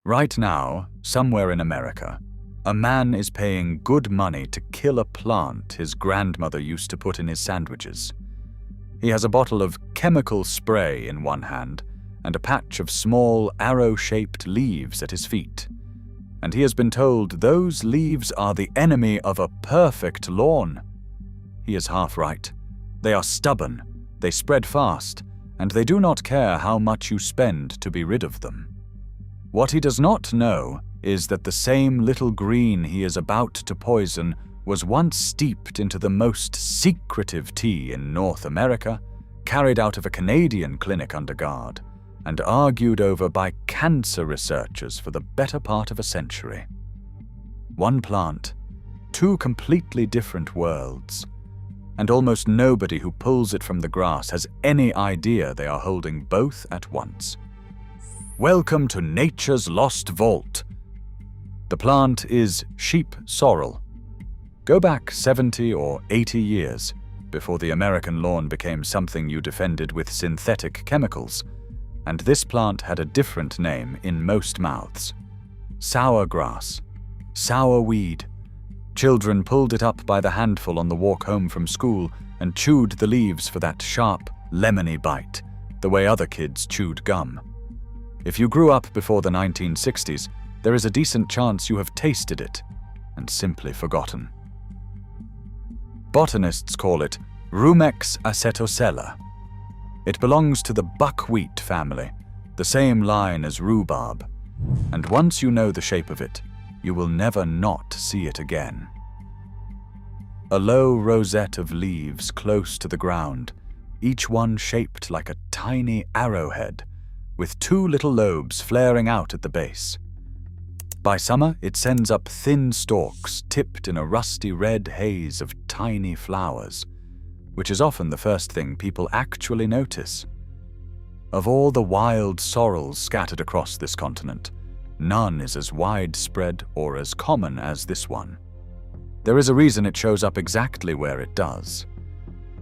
Right now, somewhere in America, a man is paying good money to kill a plant his grandmother used to put in his sandwiches. He has a bottle of chemical spray in one hand and a patch of small arrow-shaped leaves at his feet. And he has been told those leaves are the enemy of a perfect lawn. He is half right. They are stubborn, they spread fast, and they do not care how much you spend to be rid of them. What he does not know is that the same little green he is about to poison was once steeped into the most secretive tea in North America, carried out of a Canadian clinic under guard, and argued over by cancer researchers for the better part of a century. One plant, two completely different worlds, and almost nobody who pulls it from the grass has any idea they are holding both at once. Welcome to Nature's Lost Vault. The plant is sheep sorrel. Go back 70 or 80 years before the American lawn became something you defended with synthetic chemicals, and this plant had a different name in most mouths. Sour grass, sour weed. Children pulled it up by the handful on the walk home from school and chewed the leaves for that sharp, lemony bite, the way other kids chewed gum. If you grew up before the 1960s, there is a decent chance you have tasted it and simply forgotten. Botanists call it Rumex acetosella. It belongs to the buckwheat family, the same line as rhubarb, and once you know the shape of it, you will never not see it again. A low rosette of leaves close to the ground, each one shaped like a tiny arrowhead, with two little lobes flaring out at the base. By summer, it sends up thin stalks tipped in a rusty red haze of tiny flowers, which is often the first thing people actually notice. Of all the wild sorrels scattered across this continent, none is as widespread or as common as this one. There is a reason it shows up exactly where it does.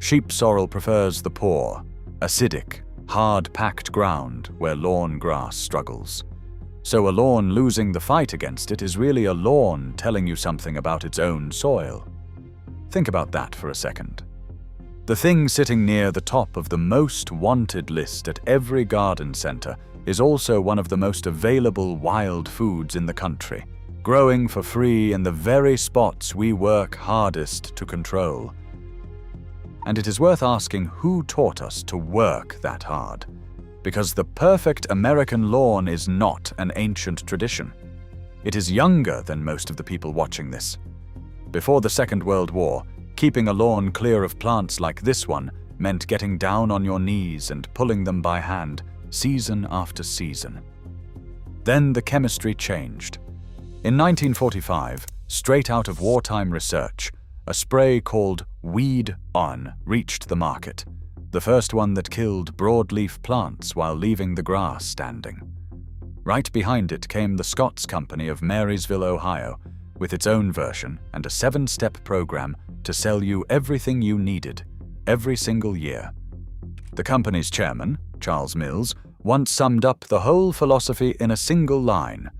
Sheep sorrel prefers the poor, acidic, hard-packed ground where lawn grass struggles. So a lawn losing the fight against it is really a lawn telling you something about its own soil. Think about that for a second. The thing sitting near the top of the most wanted list at every garden center is also one of the most available wild foods in the country, growing for free in the very spots we work hardest to control. And it is worth asking who taught us to work that hard, because the perfect American lawn is not an ancient tradition. It is younger than most of the people watching this. Before the Second World War, keeping a lawn clear of plants like this one meant getting down on your knees and pulling them by hand, season after season. Then the chemistry changed. In 1945, straight out of wartime research, a spray called Weed On reached the market, the first one that killed broadleaf plants while leaving the grass standing. Right behind it came the Scott's Company of Marysville, Ohio, with its own version and a 7-step program to sell you everything you needed, every single year. The company's chairman, Charles Mills, once summed up the whole philosophy in a single line.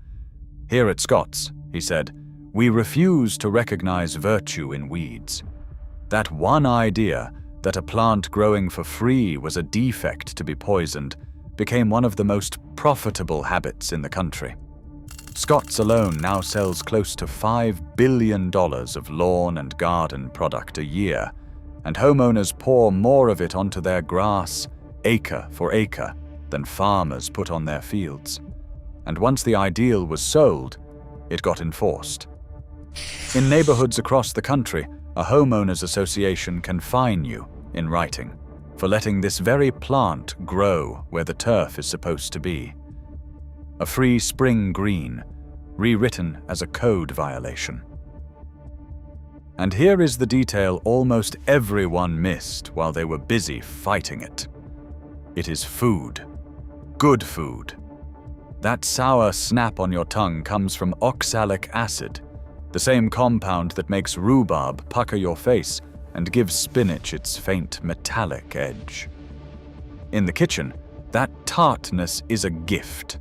"Here at Scott's," he said, "we refuse to recognize virtue in weeds." That one idea, that a plant growing for free was a defect to be poisoned, became one of the most profitable habits in the country. Scott's alone now sells close to $5 billion of lawn and garden product a year, and homeowners pour more of it onto their grass, acre for acre, than farmers put on their fields. And once the ideal was sold, it got enforced. In neighborhoods across the country, a homeowners association can fine you, in writing, for letting this very plant grow where the turf is supposed to be. A free spring green, rewritten as a code violation. And here is the detail almost everyone missed while they were busy fighting it. It is food. Good food. That sour snap on your tongue comes from oxalic acid, the same compound that makes rhubarb pucker your face and gives spinach its faint metallic edge. In the kitchen, that tartness is a gift.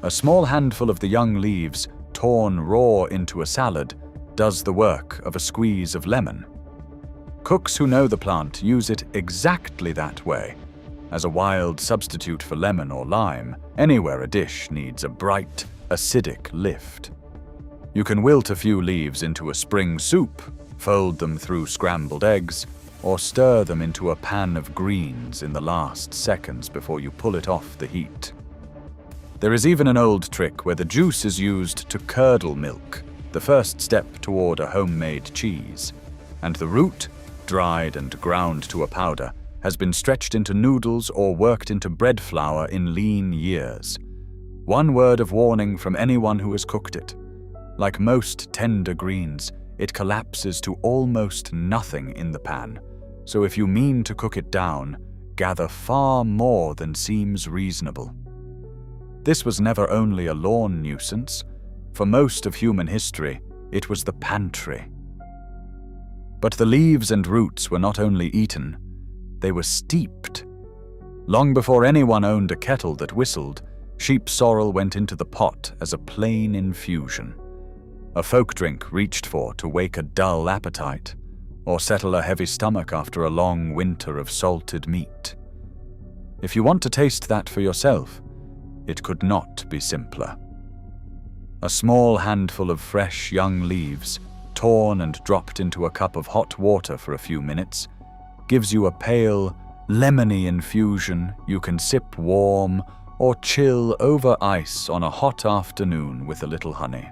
A small handful of the young leaves, torn raw into a salad, does the work of a squeeze of lemon. Cooks who know the plant use it exactly that way, as a wild substitute for lemon or lime, anywhere a dish needs a bright, acidic lift. You can wilt a few leaves into a spring soup, fold them through scrambled eggs, or stir them into a pan of greens in the last seconds before you pull it off the heat. There is even an old trick where the juice is used to curdle milk, the first step toward a homemade cheese, and the root, dried and ground to a powder, has been stretched into noodles or worked into bread flour in lean years. One word of warning from anyone who has cooked it. Like most tender greens, it collapses to almost nothing in the pan, so if you mean to cook it down, gather far more than seems reasonable. This was never only a lawn nuisance. For most of human history, it was the pantry. But the leaves and roots were not only eaten, they were steeped. Long before anyone owned a kettle that whistled, sheep sorrel went into the pot as a plain infusion. A folk drink reached for to wake a dull appetite, or settle a heavy stomach after a long winter of salted meat. If you want to taste that for yourself, it could not be simpler. A small handful of fresh young leaves, torn and dropped into a cup of hot water for a few minutes, gives you a pale, lemony infusion you can sip warm or chill over ice on a hot afternoon with a little honey.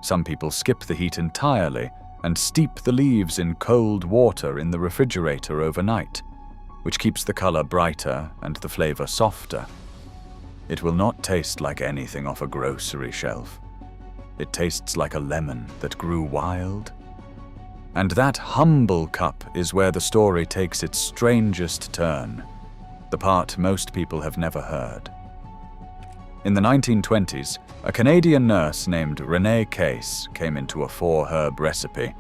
Some people skip the heat entirely and steep the leaves in cold water in the refrigerator overnight, which keeps the color brighter and the flavor softer. It will not taste like anything off a grocery shelf. It tastes like a lemon that grew wild. And that humble cup is where the story takes its strangest turn, the part most people have never heard. In the 1920s, a Canadian nurse named Renée Case came into a 4-herb recipe,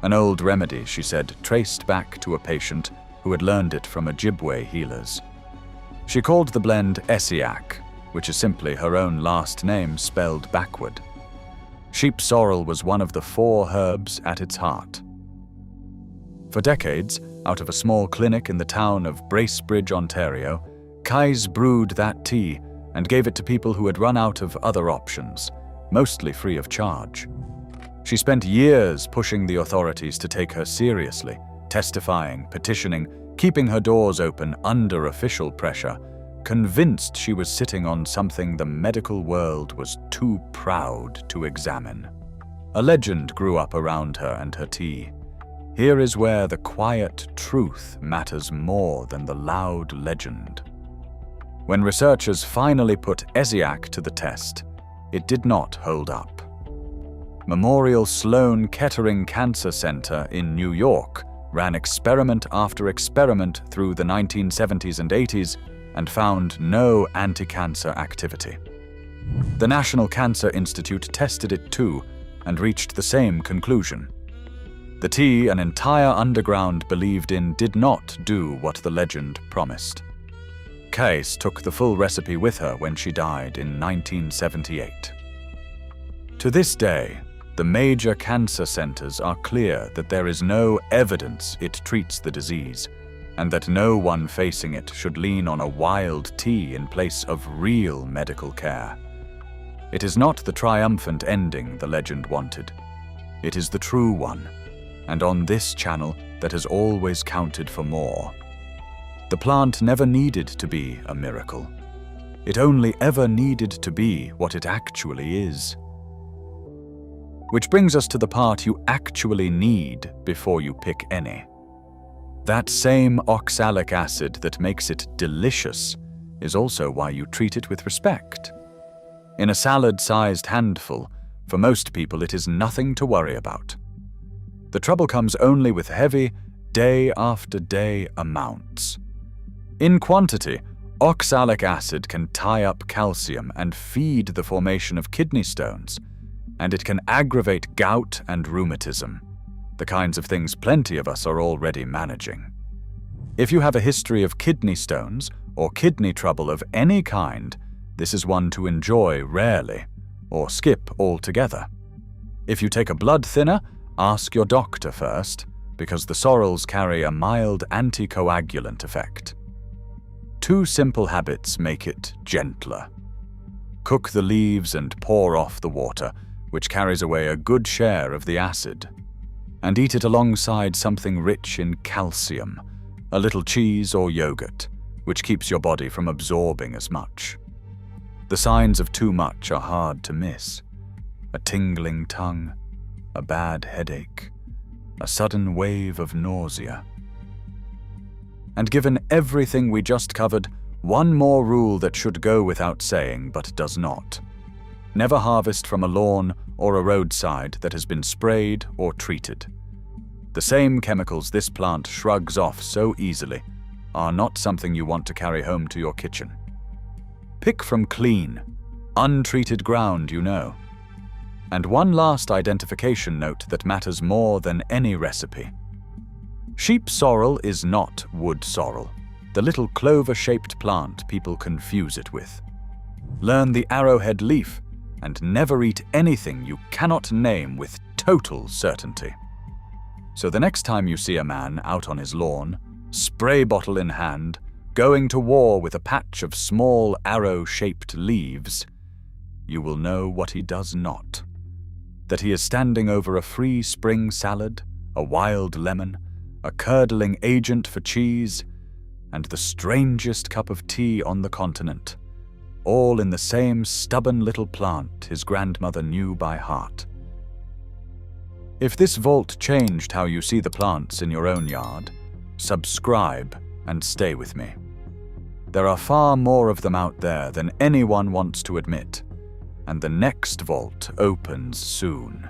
an old remedy, she said, traced back to a patient who had learned it from Ojibwe healers. She called the blend Essiac, which is simply her own last name spelled backward. Sheep sorrel was one of the 4 herbs at its heart. For decades, out of a small clinic in the town of Bracebridge, Ontario, Case brewed that tea and gave it to people who had run out of other options, mostly free of charge. She spent years pushing the authorities to take her seriously, testifying, petitioning, keeping her doors open under official pressure, convinced she was sitting on something the medical world was too proud to examine. A legend grew up around her and her tea. Here is where the quiet truth matters more than the loud legend. When researchers finally put Essiac to the test, it did not hold up. Memorial Sloan Kettering Cancer Center in New York ran experiment after experiment through the 1970s and 80s and found no anti-cancer activity. The National Cancer Institute tested it too and reached the same conclusion. The tea an entire underground believed in did not do what the legend promised. Case took the full recipe with her when she died in 1978. To this day, the major cancer centers are clear that there is no evidence it treats the disease, and that no one facing it should lean on a wild tea in place of real medical care. It is not the triumphant ending the legend wanted. It is the true one, and on this channel that has always counted for more. The plant never needed to be a miracle. It only ever needed to be what it actually is. Which brings us to the part you actually need before you pick any. That same oxalic acid that makes it delicious is also why you treat it with respect. In a salad-sized handful, for most people it is nothing to worry about. The trouble comes only with heavy, day-after-day amounts. In quantity, oxalic acid can tie up calcium and feed the formation of kidney stones, and it can aggravate gout and rheumatism, the kinds of things plenty of us are already managing. If you have a history of kidney stones or kidney trouble of any kind, This is one to enjoy rarely, or skip altogether. If you take a blood thinner, ask your doctor first, because the sorrels carry a mild anticoagulant effect. 2 simple habits make it gentler. Cook the leaves and pour off the water, which carries away a good share of the acid. And eat it alongside something rich in calcium, a little cheese or yogurt, which keeps your body from absorbing as much. The signs of too much are hard to miss. A tingling tongue, a bad headache, a sudden wave of nausea. And given everything we just covered, one more rule that should go without saying but does not. Never harvest from a lawn or a roadside that has been sprayed or treated. The same chemicals this plant shrugs off so easily are not something you want to carry home to your kitchen. Pick from clean, untreated ground, you know. And one last identification note that matters more than any recipe. Sheep sorrel is not wood sorrel, the little clover-shaped plant people confuse it with. Learn the arrowhead leaf and never eat anything you cannot name with total certainty. So the next time you see a man out on his lawn, spray bottle in hand, going to war with a patch of small arrow-shaped leaves, you will know what he does not. That he is standing over a free spring salad, a wild lemon, a curdling agent for cheese, and the strangest cup of tea on the continent, all in the same stubborn little plant his grandmother knew by heart. If this vault changed how you see the plants in your own yard, subscribe and stay with me. There are far more of them out there than anyone wants to admit, and the next vault opens soon.